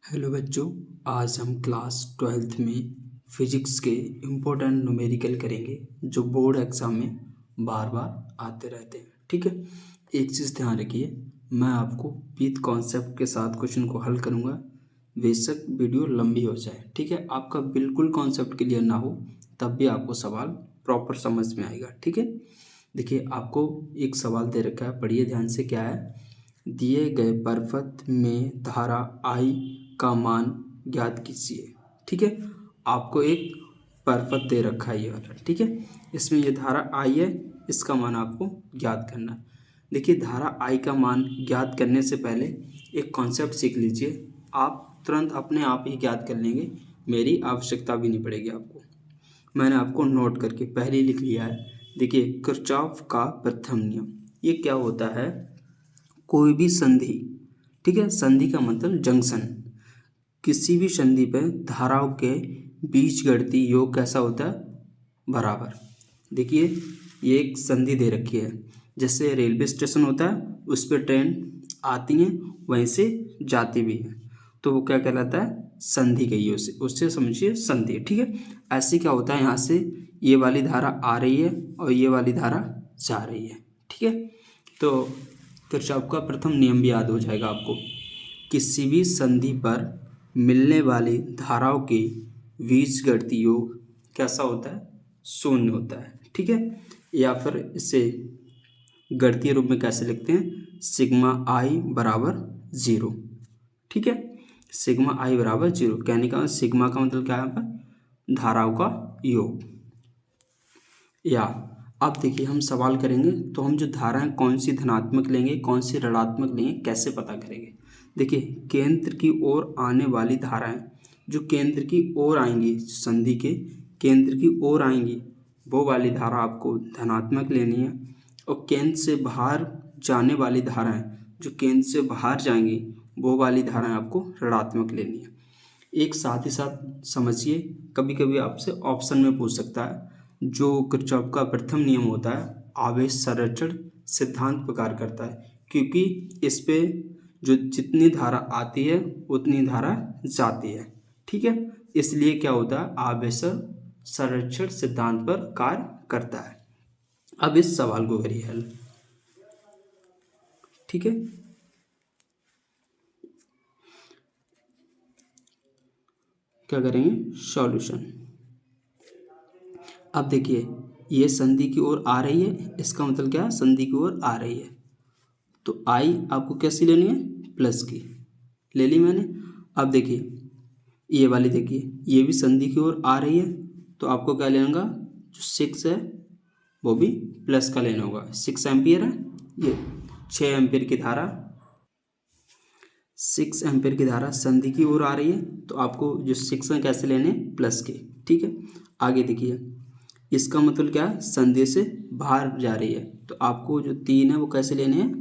Hello बच्चों, आज हम क्लास 12th में फिजिक्स के इम्पोर्टेंट न्यूमेरिकल करेंगे जो बोर्ड एग्ज़ाम में बार बार आते रहते हैं। ठीक है, एक चीज़ ध्यान रखिए, मैं आपको विद कॉन्सेप्ट के साथ क्वेश्चन को हल करूँगा। बेशक वीडियो लंबी हो जाए, ठीक है, आपका बिल्कुल कॉन्सेप्ट क्लियर ना हो तब भी आपको सवाल प्रॉपर समझ में आएगा। ठीक है, देखिए आपको एक सवाल दे रखा है, पढ़िए ध्यान से। क्या है? दिए गए पर्वत में धारा आई का मान ज्ञात कीजिए। ठीक है, आपको एक पर्वत दे रखा है ये वाला। ठीक है, इसमें ये धारा आई है, इसका मान आपको ज्ञात करना है। देखिए, धारा आई का मान ज्ञात करने से पहले एक कॉन्सेप्ट सीख लीजिए, आप तुरंत अपने आप ही ज्ञात कर लेंगे, मेरी आवश्यकता भी नहीं पड़ेगी आपको। मैंने आपको नोट करके पहले ही लिख लिया है। देखिए, किरचॉफ का प्रथम नियम, ये क्या होता है? कोई भी संधि, ठीक है, संधि का मतलब जंक्शन, किसी भी संधि पर धाराओं के बीजगणितीय योग कैसा होता है? बराबर। देखिए, ये एक संधि दे रखी है, जैसे रेलवे स्टेशन होता है, उस पर ट्रेन आती है, वहीं से जाती भी है, तो वो क्या कहलाता है? संधि कही है उससे समझिए संधि। ठीक है, ऐसे क्या होता है, यहाँ से ये वाली धारा आ रही है और ये वाली धारा जा रही है। ठीक है, तो किरचॉफ का प्रथम नियम भी याद हो जाएगा आपको। किसी भी संधि पर मिलने वाली धाराओं के बीजगणितीय योग कैसा होता है? शून्य होता है। ठीक है, या फिर इसे गणितीय रूप में कैसे लिखते हैं? सिग्मा आई बराबर 0। ठीक है, सिग्मा आई बराबर 0 कहने का सिग्मा का मतलब क्या है? यहाँ पर धाराओं का योग। या अब देखिए, हम सवाल करेंगे तो हम जो धाराएं कौन सी धनात्मक लेंगे, कौन सी ऋणात्मक लेंगे, कैसे पता करेंगे? देखिए, केंद्र की ओर आने वाली धाराएं, जो केंद्र की ओर आएंगी, संधि के केंद्र की ओर आएंगी, वो वाली धारा आपको धनात्मक लेनी है। और केंद्र से बाहर जाने वाली धाराएं, जो केंद्र से बाहर जाएंगी, वो वाली धाराएं आपको ऋणात्मक लेनी है। एक साथ ही साथ समझिए, कभी कभी आपसे ऑप्शन में पूछ सकता है, जो किरचॉफ का प्रथम नियम होता है आवेश संरक्षण सिद्धांत प्रकार करता है, क्योंकि इस पे जो जितनी धारा आती है उतनी धारा जाती है। ठीक है, इसलिए क्या होता है? आवेश संरक्षण सिद्धांत पर कार्य करता है। अब इस सवाल को करिए हल। ठीक है, क्या करेंगे? सॉल्यूशन। अब देखिए, ये संधि की ओर आ रही है, इसका मतलब क्या है? संधि की ओर आ रही है, तो आई आपको कैसी लेनी है? प्लस की ले ली मैंने। अब देखिए, ये वाली देखिए, ये भी संधि की ओर आ रही है, तो आपको क्या लेना होगा? जो 6 है वो भी प्लस का लेना होगा। 6 एम्पियर है, ये 6 एम्पियर की धारा, 6 एम्पियर की धारा संधि की ओर आ रही है, तो आपको जो 6 है कैसे लेने? प्लस के। ठीक है, आगे देखिए, इसका मतलब क्या है? संधि से बाहर जा रही है, तो आपको जो 3 है वो कैसे लेने हैं?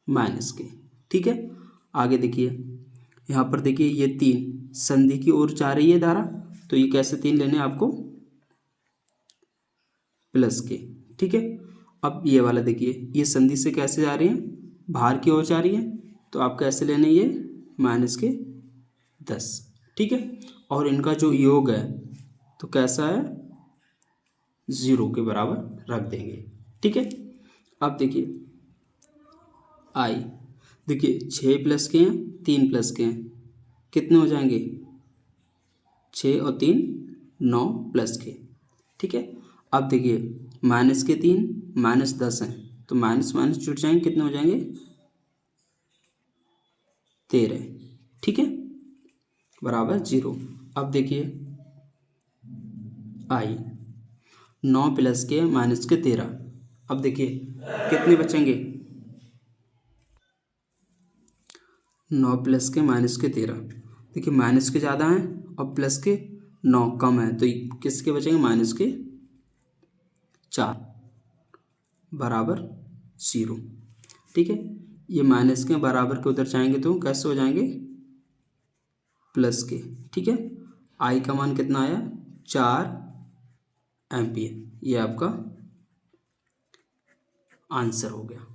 माइनस के। ठीक है, आगे देखिए, यहाँ पर देखिए, ये 3 संधि की ओर जा रही है धारा, तो ये कैसे 3 लेने हैं आपको? प्लस के। ठीक है, अब ये वाला देखिए, ये संधि से कैसे जा रही है? बाहर की ओर जा रही है, तो आप कैसे लेने? ये माइनस के 10। ठीक है, और इनका जो योग है तो कैसा है? 0 के बराबर रख देंगे। ठीक है, अब देखिए, आई देखिए, 6 प्लस के हैं, 3 प्लस के हैं, कितने हो जाएंगे? 6 और 3 9 प्लस के। ठीक है, अब देखिए, माइनस के 3 माइनस 10 हैं, तो माइनस माइनस जुड़ जाएंगे, कितने हो जाएंगे? 13। ठीक है, बराबर 0। अब देखिए, आई 9 प्लस के माइनस के 13, अब देखिए कितने बचेंगे? 9 प्लस के माइनस के 13। देखिए, माइनस के ज़्यादा हैं और प्लस के 9 कम है, तो किसके बचेंगे? माइनस के 4 बराबर 0। ठीक है, ये माइनस के बराबर के उधर जाएंगे तो कैसे हो जाएंगे? प्लस के। ठीक है, आई का मान कितना आया? 4 एम्पियर। ये आपका आंसर हो गया।